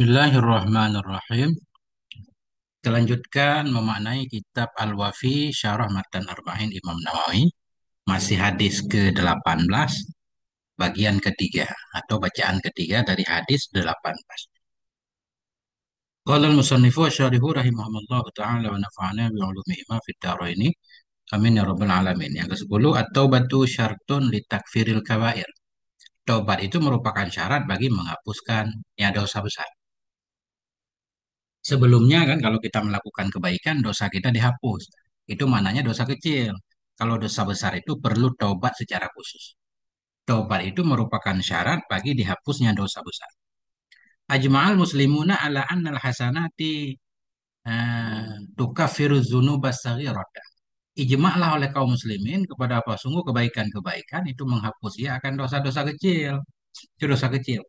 Bismillahirrahmanirrahim. Kita lanjutkan memaknai kitab Al-Wafi Syarah Matan Arba'in Imam Nawawi. Masih hadis ke-18, bagian ketiga atau bacaan ketiga dari hadis 18. Qala al-musannifu wa syarihu rahimahumullah ta'ala wa nafa'ana bi'ulumihi ma fid dharaini. Amin ya rabbal alamin. Yang ke-10, at-taubatu syartun litakfiril kabair. Taubat itu merupakan syarat bagi menghapuskan ya dosa besar. Sebelumnya kan kalau kita melakukan kebaikan, dosa kita dihapus. Itu maknanya dosa kecil. Kalau dosa besar itu perlu taubat secara khusus. Taubat itu merupakan syarat bagi dihapusnya dosa besar. Ajma'al muslimuna ala annal hasanati tukaffiru dzunubas saghirata. Ijma'lah oleh kaum muslimin kepada apa? Sungguh kebaikan-kebaikan itu menghapus ya akan dosa-dosa kecil. Itu dosa kecil.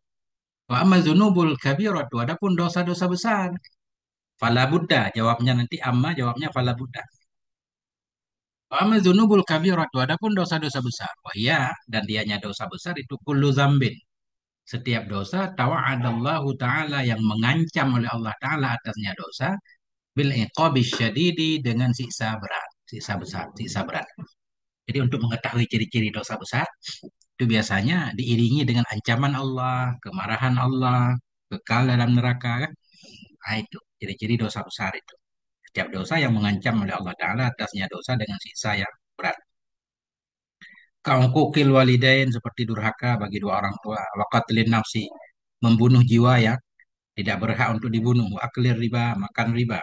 Wa amma dzunubul kabiratu, adapun dosa-dosa besar. Fala Buddha, jawabnya nanti amma, jawabnya fala Buddha. Wa amma dzunubul kabiratu, adapun dosa-dosa besar. Wah ya, dan dianya dosa besar itu kullu zambin. Setiap dosa tawa'adallahu ta'ala yang mengancam oleh Allah ta'ala atasnya dosa bil iqabi syadidi dengan siksa berat, siksa besar, siksa berat. Jadi untuk mengetahui ciri-ciri dosa besar itu biasanya diiringi dengan ancaman Allah, kemarahan Allah, kekal dalam neraka kan. Nah, itu ciri-ciri dosa besar itu. Setiap dosa yang mengancam oleh Allah Ta'ala atasnya dosa dengan siksa yang berat. Kangkukil walidain seperti durhaka bagi dua orang tua. Waqatlin nafsi, membunuh jiwa yang tidak berhak untuk dibunuh. Aklir riba, makan riba.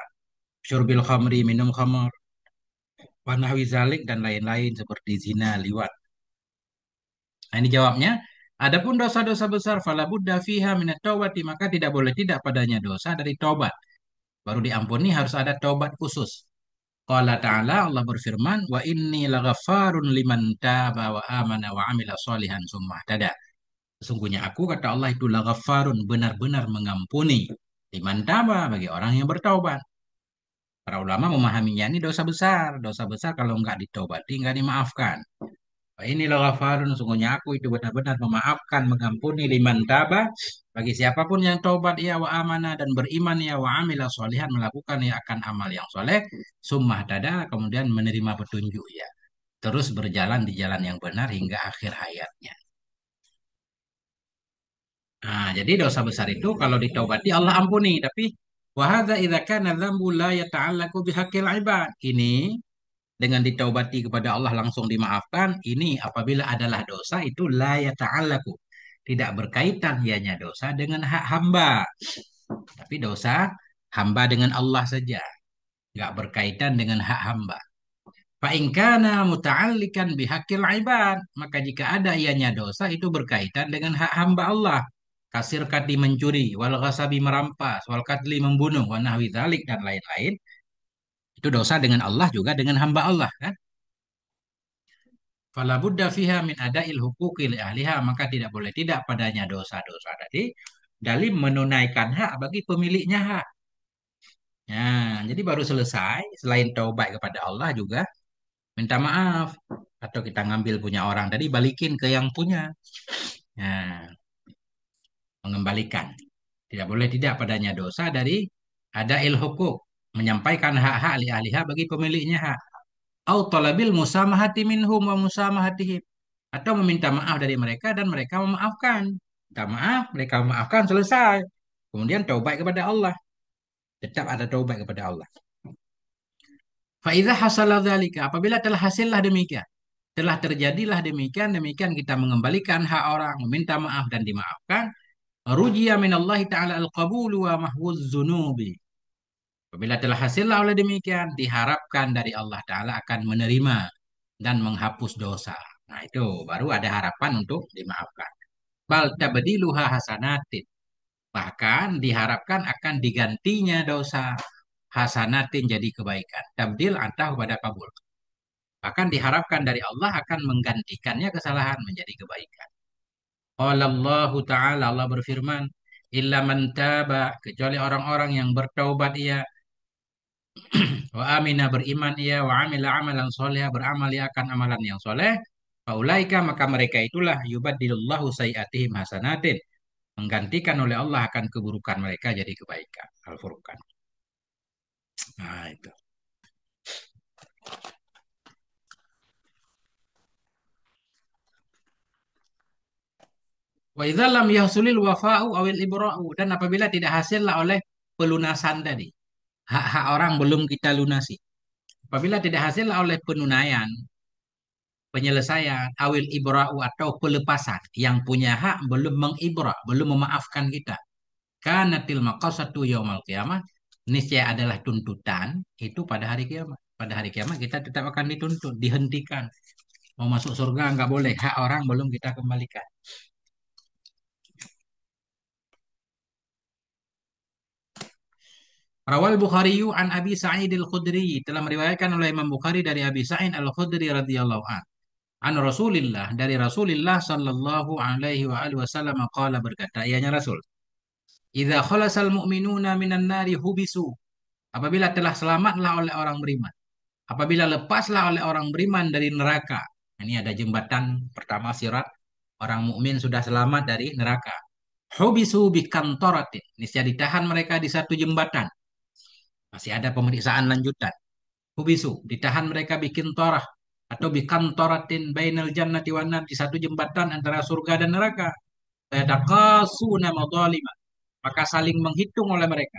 Syurbil khamri, minum khamar. Wanahwi zalik dan lain-lain seperti zina, liwat. Nah, ini jawabnya. Adapun dosa-dosa besar, fala budda fiha minat taubati, maka tidak boleh tidak padanya dosa dari taubat. Baru diampuni harus ada taubat khusus. Qala ta'ala, Allah berfirman, wa inni laghaffarun liman taba wa amana wa amila solihan summa tada. Sesungguhnya aku, kata Allah, itu laghaffarun, benar-benar mengampuni liman taba, bagi orang yang bertaubat. Para ulama memahaminya ini dosa besar. Dosa besar kalau nggak ditaubati, nggak dimaafkan. Wa inni laghaffarun, sesungguhnya aku itu benar-benar memaafkan, mengampuni liman taba, bagi siapapun yang taubat ya wa amana dan beriman ya wa amila solihan, melakukan ya akan amal yang soleh, summah tada, kemudian menerima petunjuk ya. Terus berjalan di jalan yang benar hingga akhir hayatnya. Nah, jadi dosa besar itu kalau ditaubati Allah ampuni, tapi wahada idza kana dzambu la yata'allaqu bihaqqil ibad. Ini dengan ditaubati kepada Allah langsung dimaafkan, ini apabila adalah dosa itu la yata'allaqu. Tidak berkaitan ianya dosa dengan hak hamba, tapi dosa hamba dengan Allah saja, nggak berkaitan dengan hak hamba. Fa in kana muta'allikan bihaqqil ibad, maka jika ada ianya dosa itu berkaitan dengan hak hamba Allah. Kasir kati mencuri, wal ghasabi merampas, wal katli membunuh, wa nahwi dzalik dan lain-lain. Itu dosa dengan Allah juga dengan hamba Allah kan? Fala budda fiha min adail huquqi li ahliha, maka tidak boleh tidak padanya dosa-dosa tadi dalam menunaikan hak bagi pemiliknya hak. Nah, jadi baru selesai selain taubat kepada Allah juga minta maaf atau kita ngambil punya orang tadi balikin ke yang punya. Nah, mengembalikan. Tidak boleh tidak padanya dosa dari ada ilhukuk, menyampaikan hak-hak ahli-ahliha bagi pemiliknya hak. Au talabil musamahati minhum wa musamahatihim. Atau meminta maaf dari mereka dan mereka memaafkan. Minta maaf, mereka memaafkan, selesai. Kemudian taubat kepada Allah. Tetap ada taubat kepada Allah. Faidah hasala dzalika, apabila telah hasillah demikian, telah terjadilah demikian, demikian kita mengembalikan hak orang, meminta maaf dan dimaafkan. Rujiya minallahi ta'ala al-qabulu wa mahwuz zunubi. Apabila telah hasillah oleh demikian, diharapkan dari Allah Ta'ala akan menerima dan menghapus dosa. Nah itu baru ada harapan untuk dimaafkan. Bal tabdiluha hasanatin. Bahkan diharapkan akan digantinya dosa hasanatin jadi kebaikan. Tabdil antah pada kabul. Bahkan diharapkan dari Allah akan menggantikannya kesalahan menjadi kebaikan. Qala Allah Ta'ala, Allah berfirman, illa man taba, kecuali orang-orang yang bertaubat ia, wa amina beriman ia, wa amila amalan soleh, beramal ia akan amalan yang soleh, faulaika maka mereka itulah yubadilullahu sayiatihim hasanatin, Menggantikan oleh Allah akan keburukan mereka jadi kebaikan. Al-Furqan. Nah, itu. Wa idza lam yahsulil wafa'u awil ibra'u, dan apabila tidak hasillah oleh pelunasan tadi. Hak-hak orang belum kita lunasi. Apabila tidak hasillah oleh penunaian, penyelesaian, awil ibra'u atau pelepasan, yang punya hak belum mengibra, belum memaafkan kita. Kanatil maqasatu yaumal qiyamah, niscaya adalah tuntutan itu pada hari kiamat. Pada hari kiamat kita tetap akan dituntut, dihentikan. Mau masuk surga nggak boleh, hak orang belum kita kembalikan. Rawal Bukhari an Abi Sa'id al-Khudri, telah meriwayatkan oleh Imam Bukhari dari Abi Sa'id al-Khudri radhiyallahu an. An Rasulillah, dari Rasulillah sallallahu alaihi wa alihi wasallam qala, berkata ianya Rasul, "Idza khalasal mu'minuna minan nari hubisu." Apabila telah selamatlah oleh orang beriman. Apabila lepaslah oleh orang beriman dari neraka. Ini ada jembatan pertama sirat. Orang mukmin sudah selamat dari neraka. Hubisu bikantoratin. Niscaya ditahan mereka di satu jembatan. Masih ada pemeriksaan lanjutan. Hubisu, ditahan mereka bikin torah. Atau bikantoratin bainal jannati wan nar, di satu jembatan antara surga dan neraka. Yataqasuna madhalima. Maka saling menghitung oleh mereka.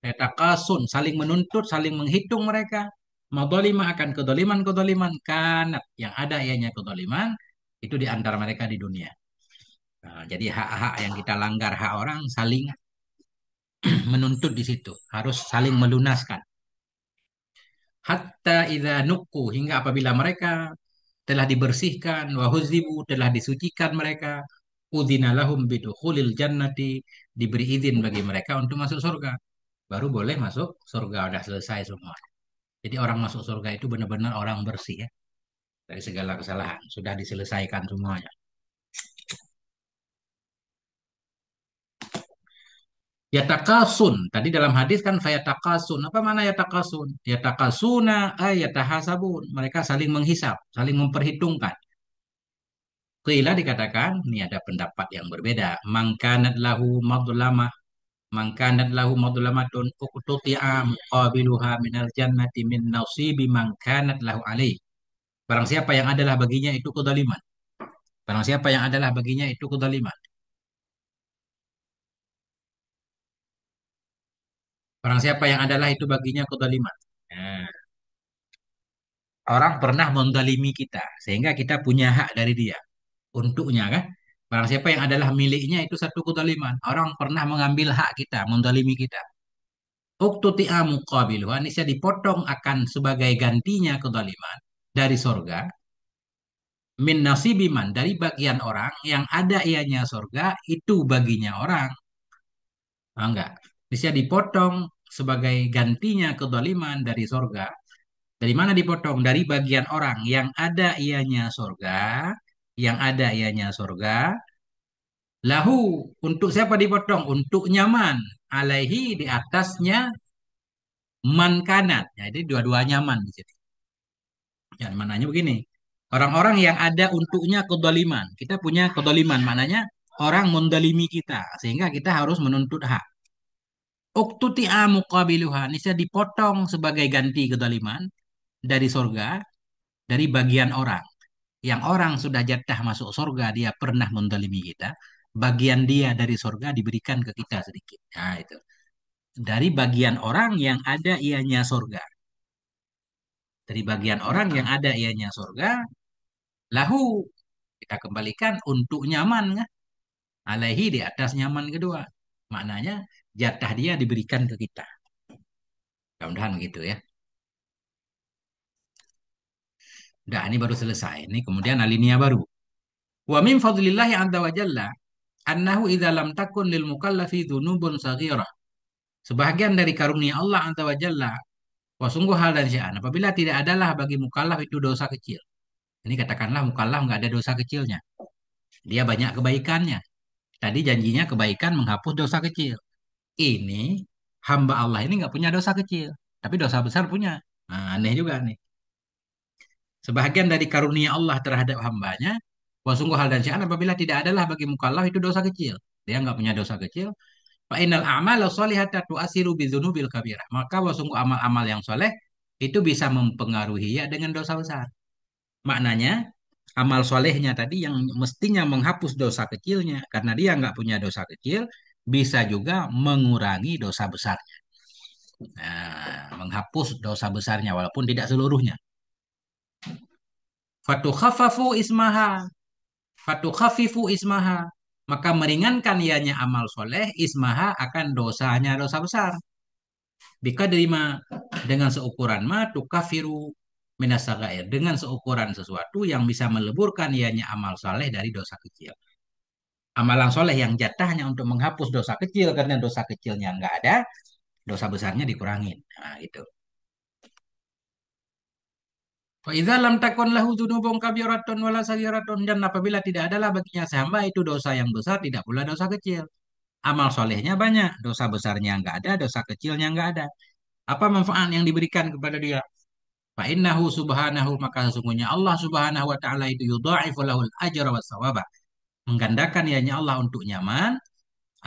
Yataqasun, saling menuntut, saling menghitung mereka. Madhalima, akan kedoliman-kedoliman. Kanat, yang ada ianya kedoliman. Itu di antara mereka di dunia. Nah, jadi hak-hak yang kita langgar, hak orang saling menuntut di situ. Harus saling melunaskan. Hatta idza nuqu, hingga apabila mereka telah dibersihkan, wahuzibu, telah disucikan mereka, udzina lahum bidukhulil jannati, diberi izin bagi mereka untuk masuk surga. Baru boleh masuk surga, udah selesai semua. Jadi orang masuk surga itu benar-benar orang bersih ya, dari segala kesalahan, sudah diselesaikan semuanya. Yatakasun, tadi dalam hadis kan fayatakasun. Apa mana yatakasun? Yatakasuna ayatahasabun. Mereka saling menghisap, saling memperhitungkan. Qila, dikatakan, ini ada pendapat yang berbeda. Mangkanat lahu madlamah, mangkanat lahu madlamatun uqtuti'a muqabiluha minal jannati min nasibi mangkanat lahu alaih. Barang siapa yang adalah baginya itu kedaliman. Barang siapa yang adalah baginya itu kedaliman. Barang siapa yang adalah itu baginya kedaliman. Nah, orang pernah mendalimi kita, sehingga kita punya hak dari dia. Untuknya kan. Barang siapa yang adalah miliknya itu satu kedaliman. Orang pernah mengambil hak kita, mendalimi kita. Uktuti'a muqabilu, niscaya dipotong akan sebagai gantinya kezaliman dari sorga. Min nasibiman, dari bagian orang yang ada ianya sorga, itu baginya orang. Ah, enggak. Niscaya dipotong sebagai gantinya kezaliman dari sorga. Dari mana dipotong? Dari bagian orang yang ada ianya sorga. Yang ada ianya sorga. Lahu, untuk siapa dipotong? Untuk nyaman. Alaihi, di atasnya man kanat. Jadi dua-dua nyaman di situ. Ya, maknanya begini. Orang-orang yang ada untuknya kedoliman. Kita punya kedoliman. Maknanya orang mendolimi kita. Sehingga kita harus menuntut hak. Uktuti'a muqabiluha. Niscaya dipotong sebagai ganti kedoliman dari sorga. Dari bagian orang. Yang orang sudah jatah masuk sorga. Dia pernah mendolimi kita. Bagian dia dari sorga diberikan ke kita sedikit. Nah itu. Dari bagian orang yang ada ianya sorga. Dari bagian orang yang ada ianya sorga. Lahu, kita kembalikan untuk nyaman kan? Alaihi, di atas nyaman kedua. Maknanya jatah dia diberikan ke kita. Mudah-mudahan gitu ya. Udah, ini baru selesai. Ini kemudian alinea baru. Wa min fadlillahi azza wa jalla annahu idza lam takun lil mukallafi dzunubun saghirah. Sebahagian dari karunia Allah azza wa jalla, wah sungguh hal dan sya'an, apabila tidak adalah bagi mukallaf itu dosa kecil. Ini katakanlah mukallaf nggak ada dosa kecilnya. Dia banyak kebaikannya. Tadi janjinya kebaikan menghapus dosa kecil. Ini hamba Allah ini nggak punya dosa kecil, tapi dosa besar punya. Nah, aneh juga nih. Sebahagian dari karunia Allah terhadap hambanya, wah sungguh hal dan sya'an apabila tidak adalah bagi mukallaf itu dosa kecil. dia nggak punya dosa kecil. Fa innal a'mala sholihata tu'asiru bidzunubil kabirah. Maka sungguh amal-amal yang soleh itu bisa mempengaruhi ya dengan dosa besar. Maknanya amal solehnya tadi yang mestinya menghapus dosa kecilnya karena dia nggak punya dosa kecil bisa juga mengurangi dosa besarnya. Nah, menghapus dosa besarnya walaupun tidak seluruhnya. Fatukhaffafu ismaha, fatukhaffifu ismaha. Maka meringankan ianya amal soleh, ismaha akan dosanya dosa besar. Bika derima dengan seukuran ma tukafiru minasagair. Dengan seukuran sesuatu yang bisa meleburkan ianya amal soleh dari dosa kecil. Amalan soleh yang jatahnya untuk menghapus dosa kecil karena dosa kecilnya nggak ada, dosa besarnya dikurangin. Nah, itu. Wa idza lam takun lahu dzunubun kabiratun wala saghiratun dan apabila tidak adalah baginya sehamba itu dosa yang besar tidak pula dosa kecil. Amal solehnya banyak, dosa besarnya nggak ada, dosa kecilnya nggak ada. Apa manfaat yang diberikan kepada dia? Fa innahu subhanahu maka sesungguhnya Allah subhanahu wa ta'ala itu yudha'ifu lahul ajra was sawaba. Menggandakan ianya Allah untuk nyaman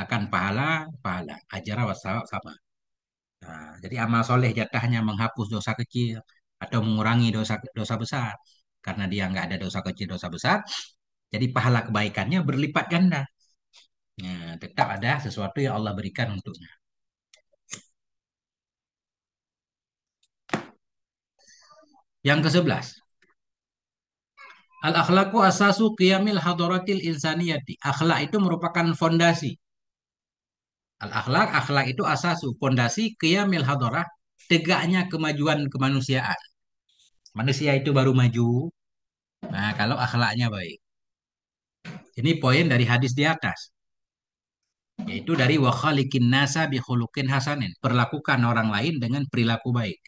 akan pahala ajra was sawab sama. Nah, jadi amal soleh jatahnya menghapus dosa kecil atau mengurangi dosa dosa besar. Karena dia nggak ada dosa kecil, dosa besar, jadi pahala kebaikannya berlipat ganda. Nah, tetap ada sesuatu yang Allah berikan untuknya. Yang ke-11, al-akhlaqu asasu qiyamil hadaratil insaniyati. Akhlak itu merupakan fondasi. Al-akhlak, akhlak itu asasu, fondasi qiyamil hadarah, tegaknya kemajuan kemanusiaan. Manusia itu baru maju, nah kalau akhlaknya baik. Ini poin dari hadis di atas. Yaitu dari wa khaliqin nasa bi khuluqin hasanin. Perlakukan orang lain dengan perilaku baik.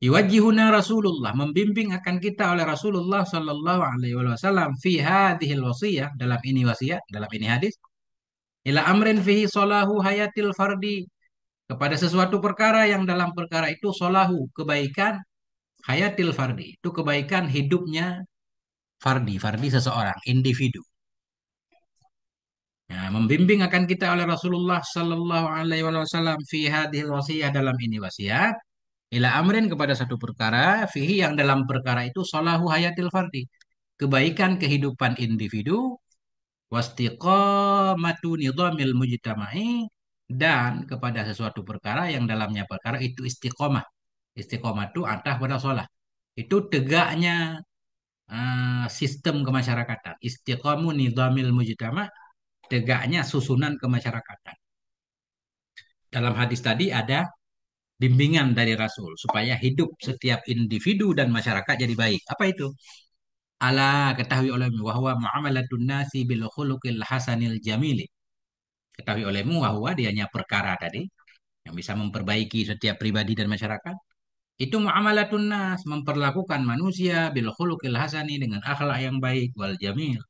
Yuwajjihuna Rasulullah membimbing akan kita oleh Rasulullah sallallahu alaihi wasallam fi hadhil wasiyah dalam ini wasiat, dalam ini hadis. Ila amrin fihi solahu hayatil fardi kepada sesuatu perkara yang dalam perkara itu solahu kebaikan hayatil fardi itu kebaikan hidupnya fardi fardi seseorang individu. Nah, membimbing akan kita oleh Rasulullah Sallallahu Alaihi Wasallam fi hadhil wasiyah dalam ini wasiat ila amrin kepada satu perkara fihi yang dalam perkara itu solahu hayatil fardi kebaikan kehidupan individu wastiqamatu nidhamil mujtama'i dan kepada sesuatu perkara yang dalamnya perkara itu istiqomah. Istiqomah itu atas pada sholat. Itu tegaknya sistem kemasyarakatan. Istiqamu nidhamil mujtama' tegaknya susunan kemasyarakatan. Dalam hadis tadi ada bimbingan dari Rasul supaya hidup setiap individu dan masyarakat jadi baik. Apa itu? Ala ketahui olehmu bahwa muamalatun nasi bil khuluqil hasanil jamili. Ketahui olehmu bahwa dianya perkara tadi yang bisa memperbaiki setiap pribadi dan masyarakat. Itu muamalatun nas, memperlakukan manusia bil khuluqil hasani dengan akhlak yang baik wal jamil.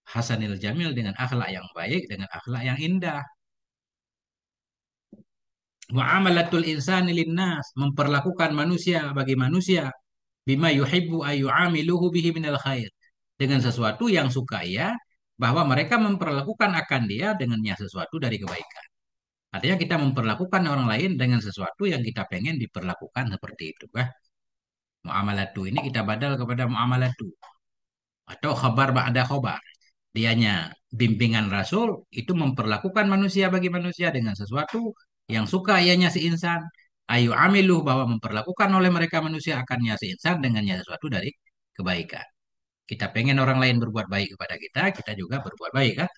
Hasanil jamil dengan akhlak yang baik, dengan akhlak yang indah. Muamalatul insani linnas, memperlakukan manusia bagi manusia bima yuhibbu ayyu'amiluhu bihi minal khair. Dengan sesuatu yang suka ia bahwa mereka memperlakukan akan dia dengannya sesuatu dari kebaikan. Artinya kita memperlakukan orang lain dengan sesuatu yang kita pengen diperlakukan seperti itu. Muamalatu ini kita badal kepada muamalatu atau khabar ba'da khabar. Dianya bimbingan Rasul itu memperlakukan manusia bagi manusia dengan sesuatu yang suka ianya si insan. Ayu amiluh bahwa memperlakukan oleh mereka manusia akannya si insan dengannya sesuatu dari kebaikan. Kita pengen orang lain berbuat baik kepada kita, kita juga berbuat baik kan?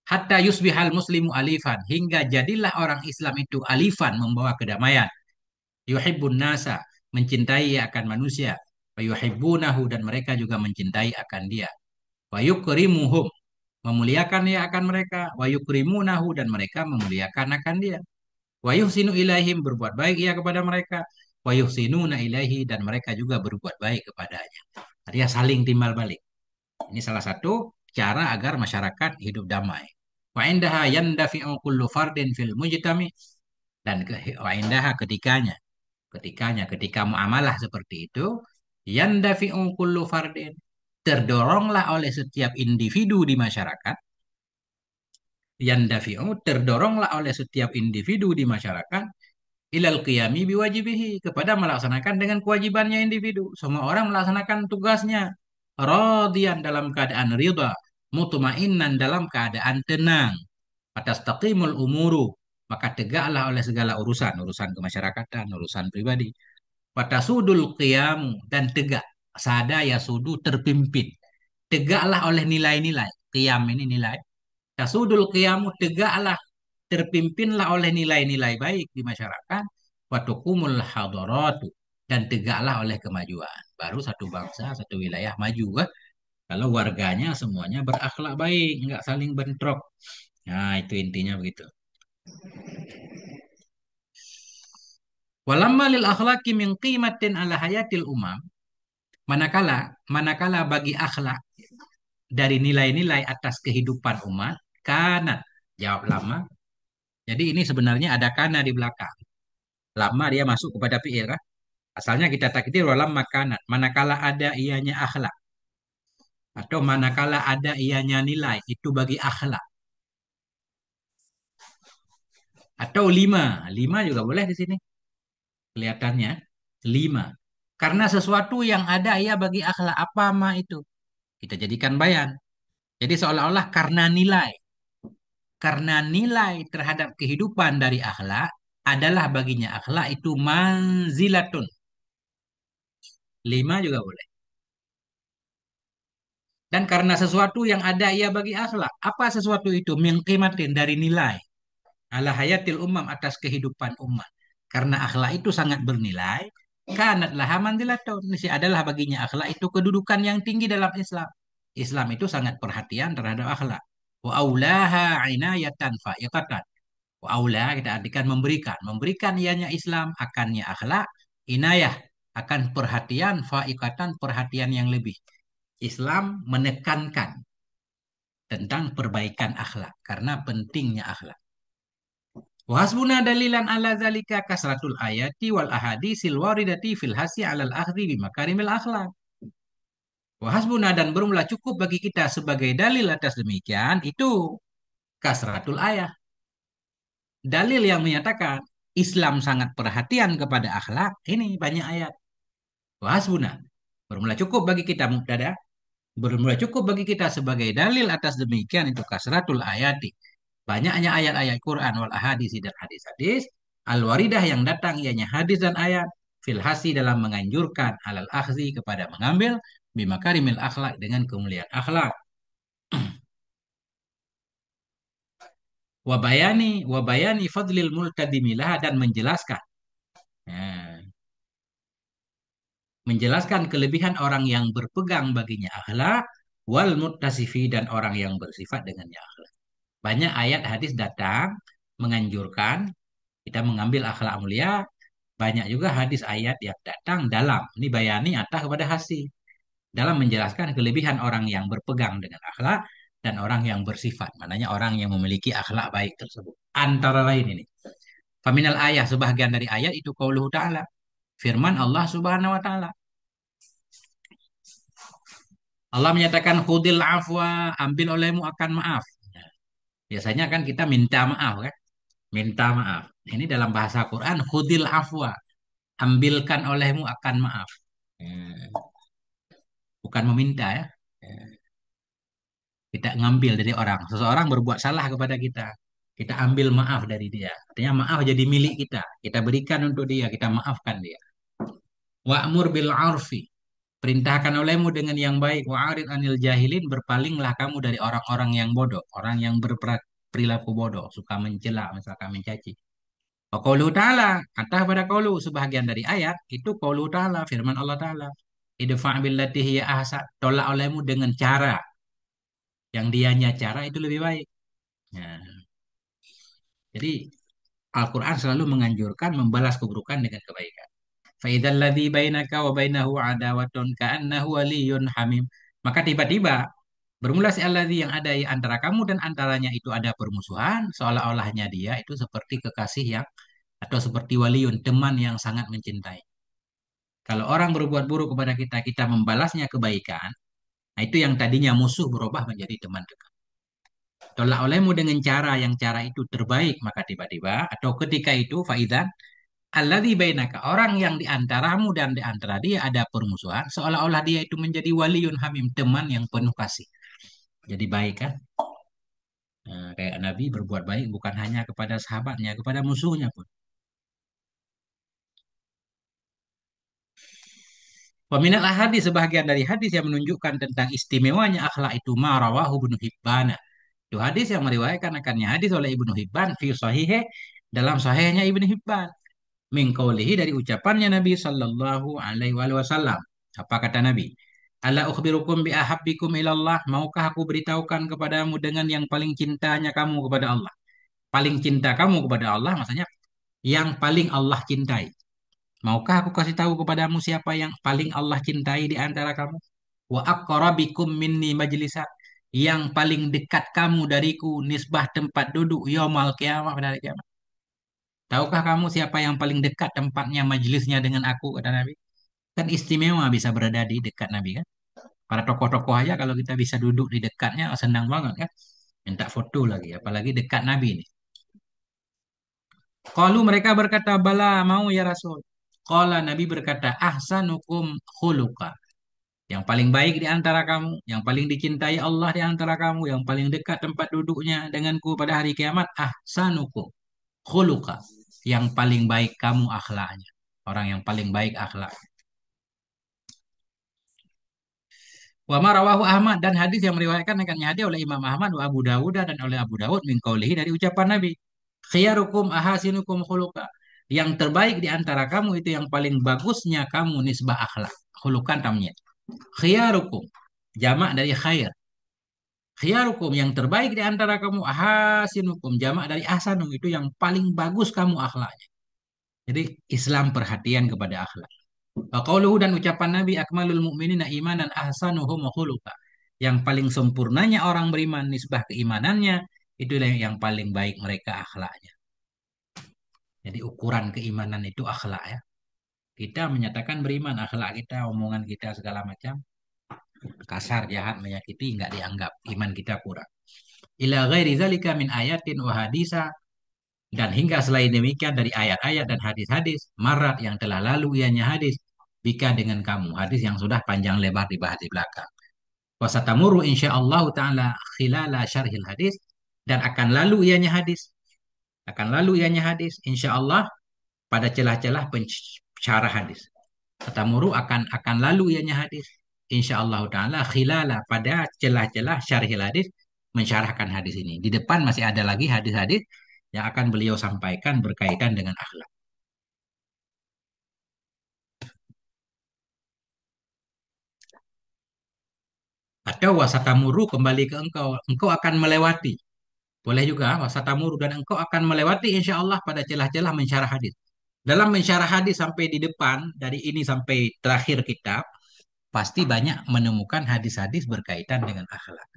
Hatta yusbihal muslimu alifan hingga jadilah orang Islam itu alifan membawa kedamaian. Yuhibbun nasa mencintai akan manusia. Wa yuhibbunahu dan mereka juga mencintai akan dia. Wa yukrimuhum memuliakan dia akan mereka. Wa yukrimunahu dan mereka memuliakan akan dia. Wa yuhsinu ilaihim berbuat baik ia kepada mereka. Wa yuhsinuna ilaihi dan mereka juga berbuat baik kepadanya. Artinya saling timbal balik. Ini salah satu cara agar masyarakat hidup damai. Wa indaha yandafi'u kullu fardin fil mujtami dan wa indaha ketika muamalah seperti itu yandafi'u kullu fardin terdoronglah oleh setiap individu di masyarakat yandafi'u terdoronglah oleh setiap individu di masyarakat ilal qiyami biwajibihi kepada melaksanakan dengan kewajibannya individu. Semua orang melaksanakan tugasnya. Radian dalam keadaan ridha, mutmainnan dalam keadaan tenang. Atas taqimul umuru, maka tegaklah oleh segala urusan, urusan kemasyarakatan, urusan pribadi. Watasudul qiyamu dan tegak. Sada ya sudu terpimpin. Tegaklah oleh nilai-nilai. Qiyam ini nilai. Tasudul qiyamu tegaklah terpimpinlah oleh nilai-nilai baik di masyarakat. Watukumul hadaratu dan tegaklah oleh kemajuan. Baru satu bangsa, satu wilayah maju. Kalau warganya semuanya berakhlak baik, nggak saling bentrok. Nah, itu intinya begitu. Walamma lil akhlaqi min qimatin ala hayatil umam. Manakala, manakala bagi akhlak dari nilai-nilai atas kehidupan umat, kanat. Jawab lama. Jadi ini sebenarnya ada kana di belakang. Lama dia masuk kepada fi'il kan? Asalnya kita takdir walam makanat. Manakala ada ianya akhlak. Atau manakala ada ianya nilai. Itu bagi akhlak. Atau lima. Lima juga boleh di sini. Kelihatannya. Lima. Karena sesuatu yang ada ia bagi akhlak. Apa ma itu? Kita jadikan bayan. Jadi seolah-olah karena nilai. Karena nilai terhadap kehidupan dari akhlak adalah baginya akhlak itu manzilatun. Lima juga boleh. Dan karena sesuatu yang ada ia bagi akhlak. Apa sesuatu itu? Mengkimatin dari nilai. Ala hayatil umam atas kehidupan umat. Karena akhlak itu sangat bernilai. Kanat laha manzilatun. Ini adalah baginya akhlak itu kedudukan yang tinggi dalam Islam. Islam itu sangat perhatian terhadap akhlak. Wa aulaha inayatan fa'iqatan. Wa aula kita artikan memberikan. Memberikan ianya Islam akannya akhlak. Inayah akan perhatian fa'iqatan perhatian yang lebih. Islam menekankan tentang perbaikan akhlak karena pentingnya akhlak. Wasbuna dalilan ala zalika kasratul ayati wal ahadisil waridati fil hasi alal akhdi bimakarimil akhlak. Wahasbuna dan bermula cukup bagi kita sebagai dalil atas demikian itu kasratul ayat. Dalil yang menyatakan Islam sangat perhatian kepada akhlak ini banyak ayat. Wahasbuna bermula cukup bagi kita mubtada bermula cukup bagi kita sebagai dalil atas demikian itu kasratul ayati. Banyaknya ayat-ayat Quran wal ahadisi dan hadis-hadis al-waridah yang datang ianya hadis dan ayat filhasi dalam menganjurkan alal akhzi kepada mengambil bimakarimil akhlak dengan kemuliaan akhlak. Wabayani fadlil multadimilah dan menjelaskan. Nah, menjelaskan kelebihan orang yang berpegang baginya akhlak wal muttasifi dan orang yang bersifat dengannya akhlak. Banyak ayat hadis datang menganjurkan kita mengambil akhlak mulia. Banyak juga hadis ayat yang datang dalam. Ini bayani atas kepada hasi. Dalam menjelaskan kelebihan orang yang berpegang dengan akhlak dan orang yang bersifat. Maknanya orang yang memiliki akhlak baik tersebut. Antara lain ini. Faminal ayat, sebahagian dari ayat itu qauluhu ta'ala. Firman Allah subhanahu wa ta'ala. Allah menyatakan khudil afwa, ambil olehmu akan maaf. Biasanya kan kita minta maaf kan? Minta maaf. Ini dalam bahasa Quran khudil afwa, ambilkan olehmu akan maaf. Eh, Bukan meminta ya. Kita ngambil dari orang. Seseorang berbuat salah kepada kita. Kita ambil maaf dari dia. Artinya maaf jadi milik kita. Kita berikan untuk dia. Kita maafkan dia. Wa'mur bil arfi. Perintahkan olehmu dengan yang baik. Wa'arid anil jahilin. Berpalinglah kamu dari orang-orang yang bodoh. Orang yang berperilaku bodoh. Suka mencela, misalkan mencaci. Wa qauluhu ta'ala. Kata pada qaulu. Sebahagian dari ayat. Itu qauluhu ta'ala. Firman Allah ta'ala. Idfa' billati hiya ahsan. Tolak olehmu dengan cara. Yang dianya cara itu lebih baik. Nah, jadi Al-Quran selalu menganjurkan membalas keburukan dengan kebaikan. Faidal ladzi bainaka wa bainahu adawatun ka'annahu waliyyun hamim. Maka tiba-tiba bermula si alladzi yang ada antara kamu dan antaranya itu ada permusuhan, seolah-olahnya dia itu seperti kekasih yang atau seperti waliun, teman yang sangat mencintai. Kalau orang berbuat buruk kepada kita, kita membalasnya kebaikan. Nah, itu yang tadinya musuh berubah menjadi teman dekat. tolak olehmu dengan cara yang cara itu terbaik, maka tiba-tiba atau ketika itu faidan alladzi bainaka, orang yang di antaramu dan di antara dia ada permusuhan, seolah-olah dia itu menjadi waliun hamim, teman yang penuh kasih. Jadi baik kan? Nah, kayak Nabi berbuat baik bukan hanya kepada sahabatnya, kepada musuhnya pun. Peminat hadis sebahagian dari hadis yang menunjukkan tentang istimewanya akhlak itu marawahu Ibnu Hibban. Itu hadis yang meriwayatkan akannya hadis oleh Ibnu Hibban fi sahihih, dalam sahihnya Ibnu Hibban, min qaulihi, dari ucapannya Nabi sallallahu alaihi wasallam. Apa kata Nabi? Ala ukhbirukum bi ahabbikum ilallah, maukah aku beritahukan kepadamu dengan yang paling cintanya kamu kepada Allah. Paling cinta kamu kepada Allah maksudnya yang paling Allah cintai. Maukah aku kasih tahu kepadamu siapa yang paling Allah cintai di antara kamu? Wa aqrabikum minni majlisa, yang paling dekat kamu dariku nisbah tempat duduk yaumul kiamah, pada hari kiamat. Tahukah kamu siapa yang paling dekat tempatnya majelisnya dengan aku, kata Nabi? Kan istimewa bisa berada di dekat Nabi kan? Para tokoh-tokoh aja kalau kita bisa duduk di dekatnya senang banget kan? Minta foto lagi, apalagi dekat Nabi ini. Qalu, mereka berkata, bala, mau ya Rasul. Qala, Nabi berkata, ahsanukum khuluqa. Yang paling baik di antara kamu, yang paling dicintai Allah di antara kamu, yang paling dekat tempat duduknya denganku pada hari kiamat, ahsanukum khuluqa. Yang paling baik kamu akhlaknya. Orang yang paling baik akhlak. Wa ma rawahu Ahmad, dan hadis yang meriwayatkan akan hadis oleh Imam Ahmad wa Abu Dawud dan oleh Abu Dawud min qaulihi, dari ucapan Nabi. Khiyarukum ahasinukum khuluqa. Yang terbaik di antara kamu itu yang paling bagusnya kamu nisbah akhlak. Khulukan tamnya. Khiyarukum jamak dari khair. Khiyarukum yang terbaik di antara kamu, ahasinukum jamak dari ahsanu, itu yang paling bagus kamu akhlaknya. Jadi Islam perhatian kepada akhlak. Wa qauluhu, dan ucapan Nabi, akmalul mu'minina imanan ahsanuhum khuluqa. Yang paling sempurnanya orang beriman nisbah keimanannya, itulah yang paling baik mereka akhlaknya. Jadi ukuran keimanan itu akhlak ya. Kita menyatakan beriman, akhlak kita, omongan kita segala macam kasar, jahat, menyakiti nggak dianggap, iman kita kurang. Ila ghairi zalika min ayatin wa hadisa, dan hingga selain demikian dari ayat-ayat dan hadis-hadis marat yang telah lalu ianya hadis bika dengan kamu, hadis yang sudah panjang lebar dibahas di belakang. Wasatamuru insyaallah taala khilala syarhil hadis, dan akan lalu ianya hadis, akan lalu ianya hadis insyaallah pada celah-celah pensyarah hadis. Fatamuru akan lalu ianya hadis insyaallah taala khilala pada celah-celah syarhil hadis, mensyarahkan hadis ini. Di depan masih ada lagi hadis-hadis yang akan beliau sampaikan berkaitan dengan akhlak. Atau wasatamuru, kembali ke engkau, engkau akan melewati. Boleh juga wasatamuru, dan engkau akan melewati insya Allah pada celah-celah mensyarah hadis. Dalam mensyarah hadis sampai di depan, dari ini sampai terakhir kitab, pasti banyak menemukan hadis-hadis berkaitan dengan akhlak.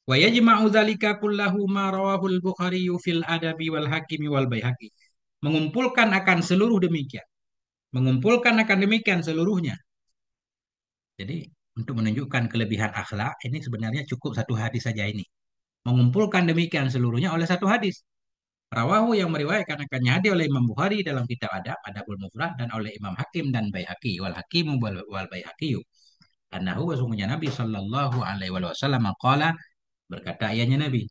Wa yajma'u dzalika kullahu ma rawahul Bukhari fil adabi wal hakimi wal baihaqi. Mengumpulkan akan seluruh demikian. Mengumpulkan akan demikian seluruhnya. Jadi untuk menunjukkan kelebihan akhlak ini sebenarnya cukup satu hadis saja ini. Mengumpulkan demikian seluruhnya oleh satu hadis. Rawahu, yang meriwayatkan akannya hadis oleh Imam Bukhari dalam kitab Adab, Adabul Mufrad, dan oleh Imam Hakim dan Baihaqi, wal Hakimu wal Baihaqi. Annahu, sesungguhnya Nabi sallallahu alaihi wasallam qala, berkata ianya Nabi,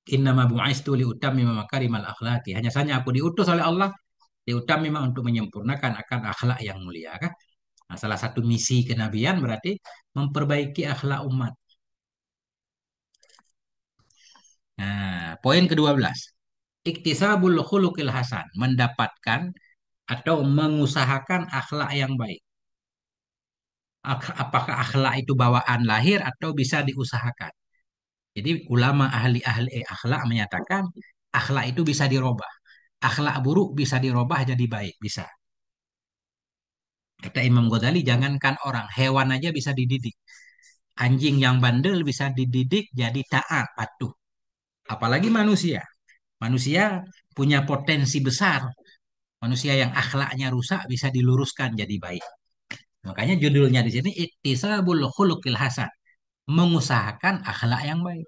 innama bu'istu li utammima makarimal akhlaqi. Hanya saja aku diutus oleh Allah li utammima, untuk menyempurnakan akan akhlak yang mulia kan? Nah, salah satu misi kenabian berarti memperbaiki akhlak umat. Nah, poin ke-12. Iktisabul khuluqil hasan, mendapatkan atau mengusahakan akhlak yang baik. Apakah akhlak itu bawaan lahir atau bisa diusahakan? Jadi ulama ahli-ahli akhlak menyatakan akhlak itu bisa dirubah. Akhlak buruk bisa dirubah jadi baik, bisa. Kata Imam Ghazali, jangankan orang, hewan aja bisa dididik. Anjing yang bandel bisa dididik jadi taat, patuh. Apalagi manusia. Manusia punya potensi besar. Manusia yang akhlaknya rusak bisa diluruskan jadi baik. Makanya judulnya di sini Iktisabul Khuluqil Hasan, mengusahakan akhlak yang baik.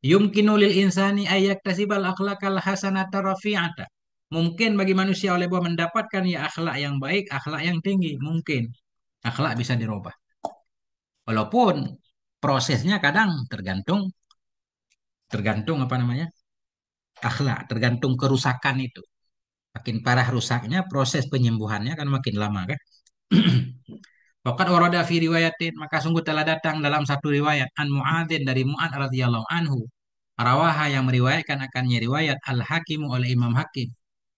Yumkinu lil insani ayak tasibal akhlakal hasanata rafi'ata. Mungkin bagi manusia oleh bahwa mendapatkan ya akhlak yang baik, akhlak yang tinggi. Mungkin akhlak bisa dirubah. Walaupun prosesnya kadang tergantung tergantung apa namanya? Akhlak, tergantung kerusakan itu. Makin parah rusaknya, proses penyembuhannya kan makin lama kan. Waqad warada fi riwayatin, maka sungguh telah datang dalam satu riwayat an Muadzin dari Muad radhiyallahu anhu. Rawaha yang meriwayatkan akannya riwayat Al-Hakim oleh Imam Hakim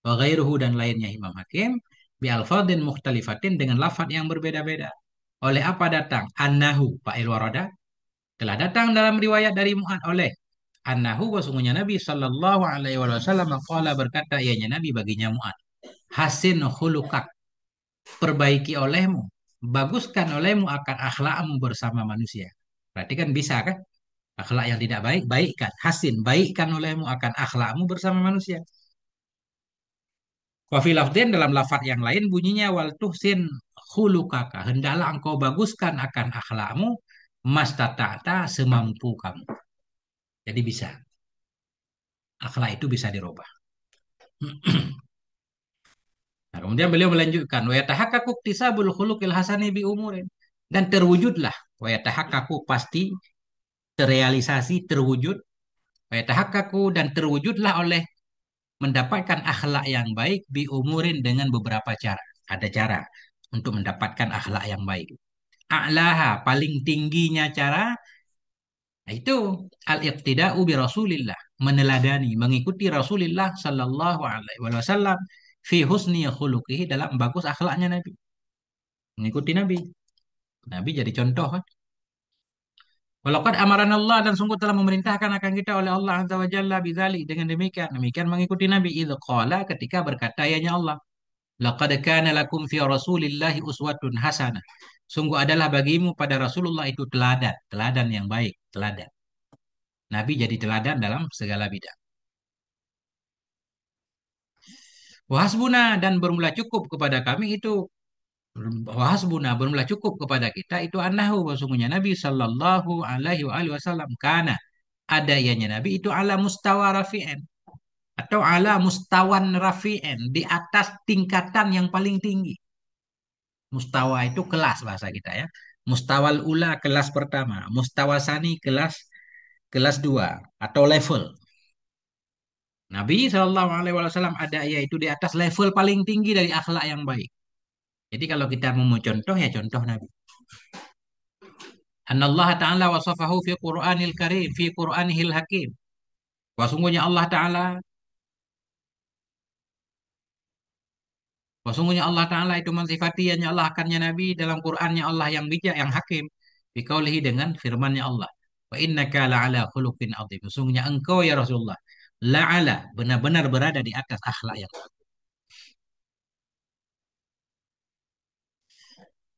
wa ghairuhu dan lainnya Imam Hakim bi alfadhin mukhtalifatin dengan lafaz yang berbeda-beda. Oleh apa datang? Annahu fa'il warada telah datang dalam riwayat dari Muad oleh Annahu sesungguhnya Nabi sallallahu alaihi wasallam qala berkata ianya Nabi baginya Muad, hasin khuluqak, perbaiki olehmu, baguskan olehmu akan akhlakmu bersama manusia. Berarti kan bisa kan? Akhlak yang tidak baik, baikkan. Hasin, baikkan olehmu akan akhlakmu bersama manusia. Wa fi lafdhin dalam lafaz yang lain bunyinya wal tuhsin khulukaka. Hendaklah engkau baguskan akan akhlakmu mastata'ta semampu kamu. Jadi bisa. Akhlak itu bisa dirubah. Nah, kemudian beliau melanjutkan wa yatahaqqaqu iktisabul khuluqil hasani bi umurin, dan terwujudlah wa yatahaqqaqu pasti terrealisasi terwujud wa yatahaqqaqu dan terwujudlah oleh mendapatkan akhlak yang baik bi umurin dengan beberapa cara. Ada cara untuk mendapatkan akhlak yang baik. A'laha paling tingginya cara itu al-iqtida'u bi Rasulillah, meneladani, mengikuti Rasulullah sallallahu alaihi wasallam fi husni khuluqihi dalam bagus akhlaknya Nabi. Mengikuti Nabi. Nabi jadi contoh kan. Walaqad amaran Allah dan sungguh telah memerintahkan akan kita oleh Allah Azza wa Jalla bidzalik dengan demikian. Demikian mengikuti Nabi idz qala ketika berkata ya Allah. Laqad kana lakum fi Rasulillahi uswatun hasanah. Sungguh adalah bagimu pada Rasulullah itu teladan, teladan yang baik, teladan. Nabi jadi teladan dalam segala bidang. Wahasbuna dan bermula cukup kepada kami itu wahasbuna bermula cukup kepada kita itu annahu sesungguhnya Nabi sallallahu alaihi wasallam kana ada ianya Nabi itu ala mustawa rafi'in atau ala mustawan rafi'in di atas tingkatan yang paling tinggi. Mustawa itu kelas bahasa kita ya. Mustawal ula kelas pertama, mustawa sani kelas kelas dua atau level. Nabi Shallallahu Alaihi Wasallam ada yaitu di atas level paling tinggi dari akhlak yang baik. Jadi kalau kita mau contoh ya contoh Nabi. Allah Ta'ala wasafahu fi Qur'anil Karim, fi Qur'anihil Hakim. Wasungguhnya Allah Ta'ala, wasungguhnya Allah Ta'ala itu mensifati yang Allah akannya Nabi dalam Qur'annya Allah yang bijak, yang hakim. Bikaulihi dengan firmannya Allah. Wa innaka la'ala khuluqin azim. Sesungguhnya engkau ya Rasulullah la'ala benar-benar berada di atas akhlak yang.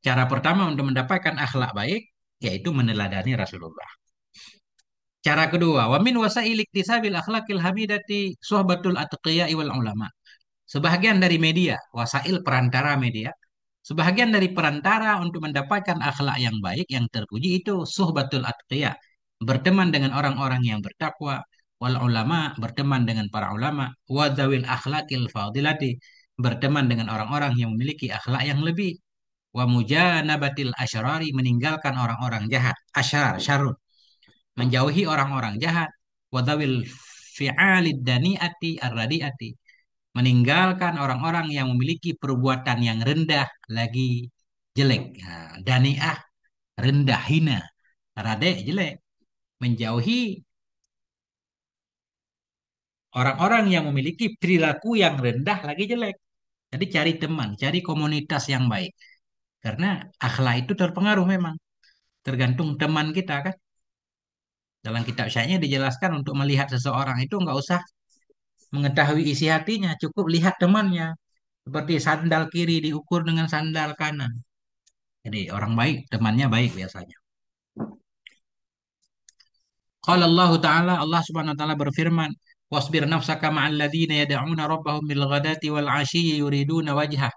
Cara pertama untuk mendapatkan akhlak baik yaitu meneladani Rasulullah. Cara kedua, wa min wasail iktisabil akhlaqil hamidati suhbatul atqiya wal ulama. Sebahagian dari media, wasail perantara media, sebahagian dari perantara untuk mendapatkan akhlak yang baik yang terpuji itu suhbatul atqiya, berteman dengan orang-orang yang bertakwa, wal ulama, berteman dengan para ulama, wa dzawil akhlaqil fadilati, berteman dengan orang-orang yang memiliki akhlak yang lebih, wa mujanabatil asyarari, meninggalkan orang-orang jahat, asyar, syarrun, menjauhi orang-orang jahat, wa dzawil fi'alid daniati ar-radiati, meninggalkan orang-orang yang memiliki perbuatan yang rendah lagi jelek. Nah, dani'ah rendah hina, rade jelek. Menjauhi orang-orang yang memiliki perilaku yang rendah lagi jelek. Jadi cari teman, cari komunitas yang baik. Karena akhlak itu terpengaruh memang. Tergantung teman kita kan. Dalam kitab syai'nya dijelaskan untuk melihat seseorang itu nggak usah mengetahui isi hatinya, cukup lihat temannya. Seperti sandal kiri diukur dengan sandal kanan. Jadi orang baik, temannya baik biasanya. Qala Allah Ta'ala, Allah Subhanahu wa taala berfirman, "Wasbir nafsaka ma'al ladzina yad'una rabbahum bil ghadati wal 'ashiyyi yuriduna wajhah."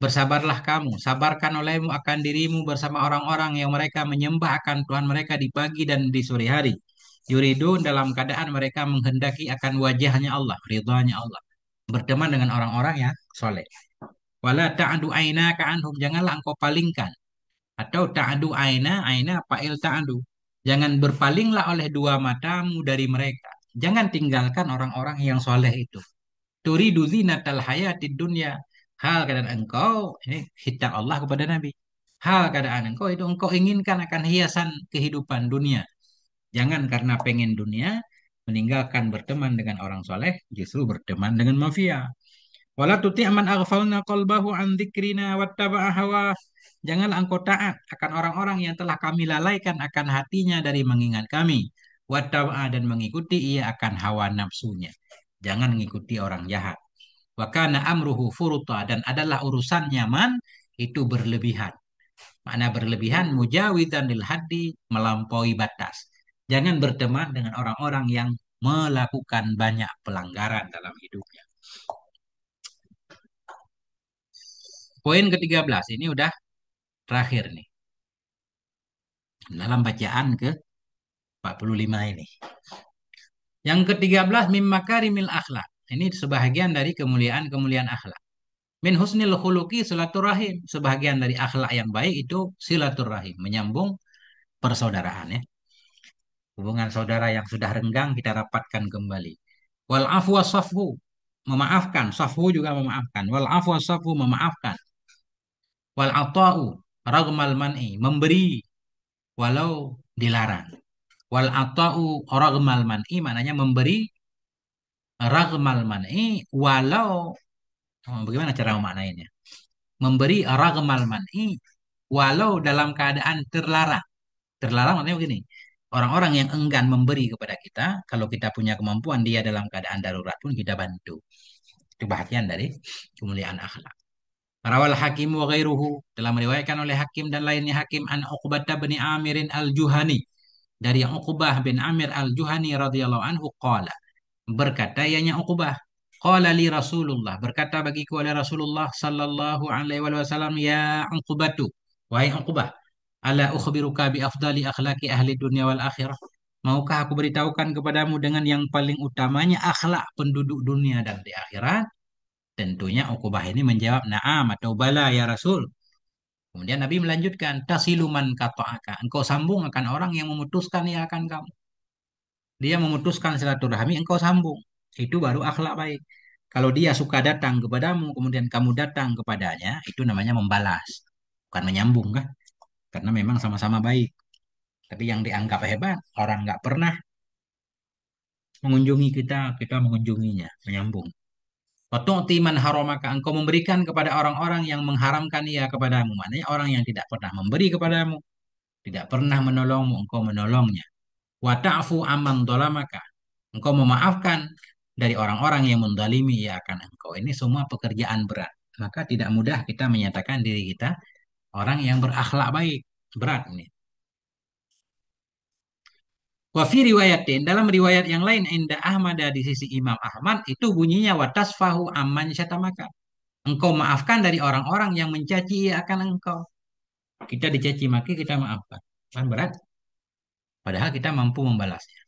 Bersabarlah kamu, sabarkan olehmu akan dirimu bersama orang-orang yang mereka menyembah akan Tuhan mereka di pagi dan di sore hari. Yuridun dalam keadaan mereka menghendaki akan wajahnya Allah, ridhanya Allah. Berteman dengan orang-orang yang soleh. Wala ta'adu aina anhum, janganlah engkau palingkan. Atau ta'adu aina fa'il ta'adu. Jangan berpalinglah oleh dua matamu dari mereka. Jangan tinggalkan orang-orang yang soleh itu. Turidu zinatal hayatid dunya. Hal keadaan engkau, ini hitap Allah kepada Nabi. Hal keadaan engkau itu engkau inginkan akan hiasan kehidupan dunia. Jangan karena pengen dunia, meninggalkan berteman dengan orang soleh, justru berteman dengan mafia. Wala tuti' man aghfalna qalbahu an dzikrina wattaba'a hawa. Janganlah engkau taat akan orang-orang yang telah kami lalaikan akan hatinya dari mengingat kami. Wattaba'a dan mengikuti ia akan hawa nafsunya. Jangan mengikuti orang jahat. Wa kana amruhu furuta dan adalah urusannya man itu berlebihan. Makna berlebihan mujawidan lil haddi melampaui batas. Jangan berteman dengan orang-orang yang melakukan banyak pelanggaran dalam hidupnya. Poin ke-13 ini udah terakhir nih. Dalam bacaan ke-45 ini. Yang ke-13 mim makarimil akhlak. Ini sebahagian dari kemuliaan-kemuliaan akhlak. Min husnil khuluqi silaturahim. Sebahagian dari akhlak yang baik itu silaturahim. Menyambung persaudaraan ya. Hubungan saudara yang sudah renggang kita rapatkan kembali. Wal afwa safhu. Memaafkan. Safhu juga memaafkan. Wal afwa safhu memaafkan. Wal ata'u ragmal man'i. Memberi walau dilarang. Wal ata'u ragmal man'i maknanya memberi ragmal man'i walau bagaimana cara memaknainya? Memberi ragmal man'i walau dalam keadaan terlarang. Terlarang maknanya begini. Orang-orang yang enggan memberi kepada kita, kalau kita punya kemampuan, dia dalam keadaan darurat pun kita bantu. Itu bahagian dari kemuliaan akhlak. Rawal Hakim wa ghairuhu telah meriwayatkan oleh Hakim dan lainnya Hakim an Uqbah bin Amirin al-Juhani dari Uqbah bin Amir al-Juhani radhiyallahu anhu qala berkata ianya Uqbah qala li Rasulullah berkata bagiku oleh Rasulullah sallallahu alaihi wasallam ya Uqbatu wahai Uqbah ala ukhbiruka bi afdali akhlaqi ahli dunya wal akhirah. Maukah aku beritahukan kepadamu dengan yang paling utamanya akhlak penduduk dunia dan di akhirat? Tentunya Uqbah ini menjawab na'am atau bala ya Rasul. Kemudian Nabi melanjutkan tasiluman qata'aka. Engkau sambung akan orang yang memutuskan ia akan kamu. Dia memutuskan silaturahmi, engkau sambung. Itu baru akhlak baik. Kalau dia suka datang kepadamu, kemudian kamu datang kepadanya, itu namanya membalas. Bukan menyambung kan? Karena memang sama-sama baik. Tapi yang dianggap hebat, orang nggak pernah mengunjungi kita, kita mengunjunginya, menyambung. Watu'ti man haramaka, engkau memberikan kepada orang-orang yang mengharamkan ia kepadamu. Maknanya orang yang tidak pernah memberi kepadamu, tidak pernah menolongmu, engkau menolongnya. Wa ta'fu amman dolamaka, engkau memaafkan dari orang-orang yang mendalimi ia akan engkau. Ini semua pekerjaan berat. Maka tidak mudah kita menyatakan diri kita orang yang berakhlak baik. Berat ini. Wa fi riwayatin dalam riwayat yang lain inda Ahmad di sisi Imam Ahmad itu bunyinya watasfahu amman syatamaka. Engkau maafkan dari orang-orang yang mencaci akan engkau. Kita dicaci maki kita maafkan. Kan berat. Padahal kita mampu membalasnya.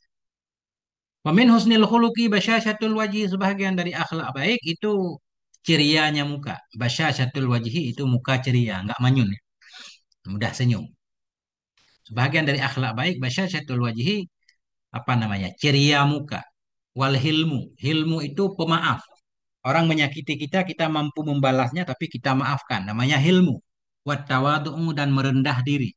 Wa min husnil khuluqi basyasyatul wajhi sebahagian dari akhlak baik itu cerianya muka. Basyasyatul wajhi itu muka ceria, enggak manyun ya. Mudah senyum. Sebahagian dari akhlak baik basyasyatul wajhi apa namanya? Ceria muka. Wal hilmu. Hilmu itu pemaaf. Orang menyakiti kita, kita mampu membalasnya, tapi kita maafkan. Namanya hilmu. Wat tawadu'u dan merendah diri.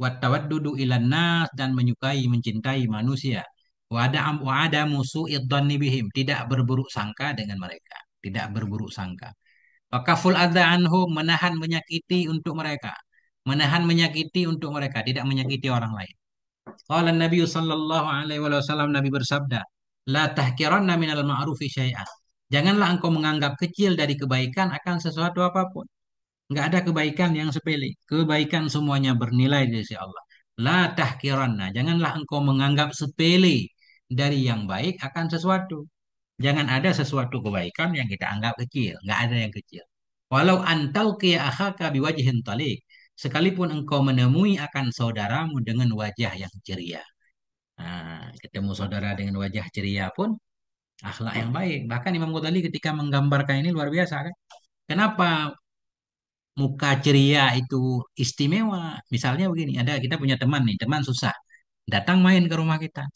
Wat tawaddudu ilan nas dan menyukai, mencintai manusia. Wa ada musu'id dhanni bihim. Tidak berburuk sangka dengan mereka. Tidak berburuk sangka. Wa kaful adza anhum menahan menyakiti untuk mereka. Menahan menyakiti untuk mereka, tidak menyakiti orang lain. Qala Nabi sallallahu alaihi wasallam Nabi bersabda, "La tahkiranna minal ma'rufi syai'an." Janganlah engkau menganggap kecil dari kebaikan akan sesuatu apapun. Enggak ada kebaikan yang sepele. Kebaikan semuanya bernilai di sisi Allah. La tahkiranna. Janganlah engkau menganggap sepele dari yang baik akan sesuatu. Jangan ada sesuatu kebaikan yang kita anggap kecil. Enggak ada yang kecil. Walau antalqiya akhaka biwajhin talik. Sekalipun engkau menemui akan saudaramu dengan wajah yang ceria. Nah, Ketemu saudara dengan wajah ceria pun akhlak yang baik. Bahkan Imam Ghazali ketika menggambarkan ini luar biasa kan. Kenapa muka ceria itu istimewa? Misalnya begini, ada kita punya teman nih, teman susah. Datang main ke rumah kita.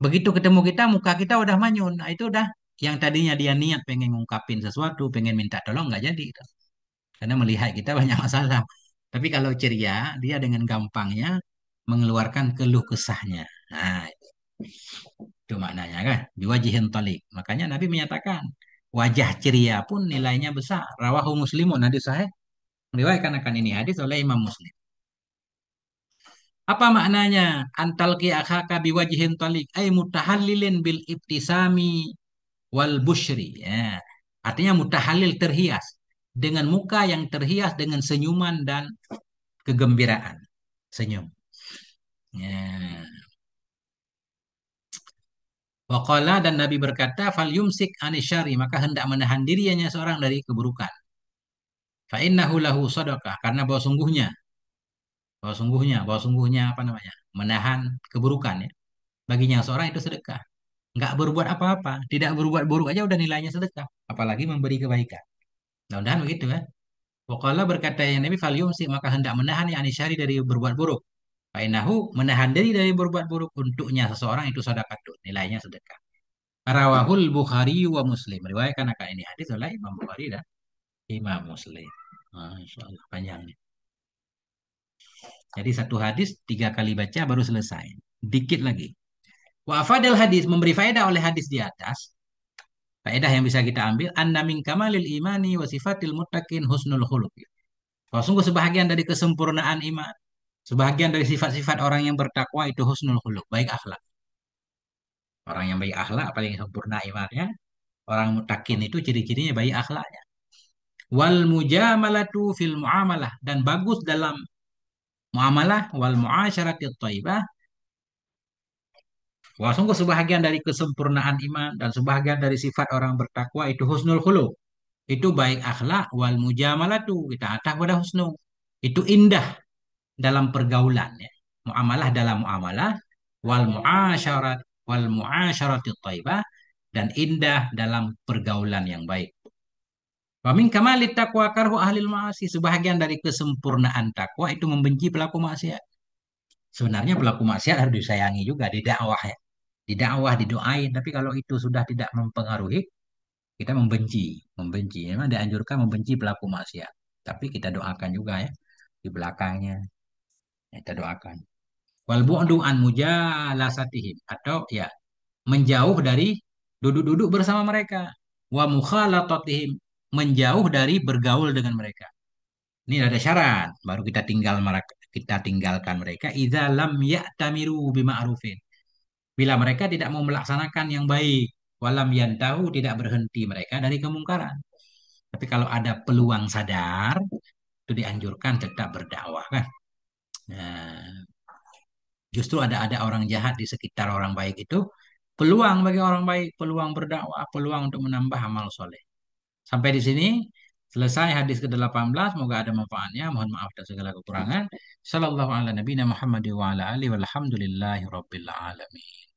Begitu ketemu kita, muka kita udah manyun. Nah, itu udah yang tadinya dia niat pengen ngungkapin sesuatu, pengen minta tolong nggak jadi gitu. Karena melihat kita banyak masalah. Tapi kalau ceria, dia dengan gampangnya mengeluarkan keluh kesahnya. Nah, itu maknanya kan. Biwajihin talik. Makanya Nabi menyatakan, wajah ceria pun nilainya besar. Rawahu muslimun. Hadis sahih. Meriwayatkan akan ini hadis oleh Imam Muslim. Apa maknanya? Antalqi akhaka biwajihin talik. Ay mutahallilin bil ibtisami wal bushri. Ya. Artinya mutahalil terhias. Dengan muka yang terhias dengan senyuman dan kegembiraan. Senyum. Ya. Waqala dan Nabi berkata, fal yumsik anisyari, maka hendak menahan dirinya seorang dari keburukan. Fa innahu lahu sadaqah, karena bahwa sungguhnya apa namanya? Menahan keburukan ya. Baginya seorang itu sedekah. Nggak berbuat apa-apa, tidak berbuat buruk aja udah nilainya sedekah, apalagi memberi kebaikan. Mudah-mudahan begitu ya. Waqala berkata yang Nabi fal yumsik, maka hendak menahan yang anisyari dari berbuat buruk. Fa innahu menahan diri dari berbuat buruk untuknya seseorang itu sedekah, nilainya sedekah. Rawahul Bukhari wa Muslim. Riwayatkan akan ini hadis oleh Imam Bukhari dan Imam Muslim. Masya Allah, panjang nih. Jadi satu hadis 3 kali baca baru selesai. Dikit lagi. Wa afadal hadis memberi faedah oleh hadis di atas. Faedah yang bisa kita ambil. Anna min kamalil imani wa sifatil muttaqin husnul khuluq. Bahwa sungguh sebahagian dari kesempurnaan iman. Sebahagian dari sifat-sifat orang yang bertakwa itu husnul khuluq. Baik akhlak. Orang yang baik akhlak paling sempurna imannya. Orang mutakin itu ciri-cirinya baik akhlaknya. Wal mujamalatu fil muamalah dan bagus dalam muamalah wal muasyarati thayyibah. Wah, sungguh sebahagian dari kesempurnaan iman dan sebahagian dari sifat orang bertakwa itu husnul khuluq. Itu baik akhlak wal mujamalatu kita atas pada husnu. Itu indah dalam pergaulan ya. Muamalah dalam muamalah wal muasyarati thayyibah dan indah dalam pergaulan yang baik. Wa min kamalit taqwa karhu ahlil ma'asi. Sebahagian dari kesempurnaan takwa itu membenci pelaku maksiat. Sebenarnya pelaku maksiat harus disayangi juga di dakwah ya. Di dakwah, didoain. Tapi kalau itu sudah tidak mempengaruhi, kita membenci. Membenci. Memang dianjurkan membenci pelaku maksiat. Tapi kita doakan juga ya. Di belakangnya. Kita doakan. Wal bu'du an mujalasatihim. Atau ya, menjauh dari duduk-duduk bersama mereka. Wa mukhalatatihim. Menjauh dari bergaul dengan mereka. Ini ada syarat, baru kita tinggalkan mereka. Idza lam ya'tamiru bima'rufin. Bila mereka tidak mau melaksanakan yang baik, walam yantahu tidak berhenti mereka dari kemungkaran. Tapi kalau ada peluang sadar, itu dianjurkan tetap berdakwah kan. Nah, justru ada orang jahat di sekitar orang baik itu peluang bagi orang baik, peluang berdakwah, peluang untuk menambah amal soleh. Sampai di sini selesai hadis ke-18. Semoga ada manfaatnya. Mohon maaf atas segala kekurangan. Sallallahu ala nabiyina Muhammad wa ala alihi walhamdulillahi rabbil alamin.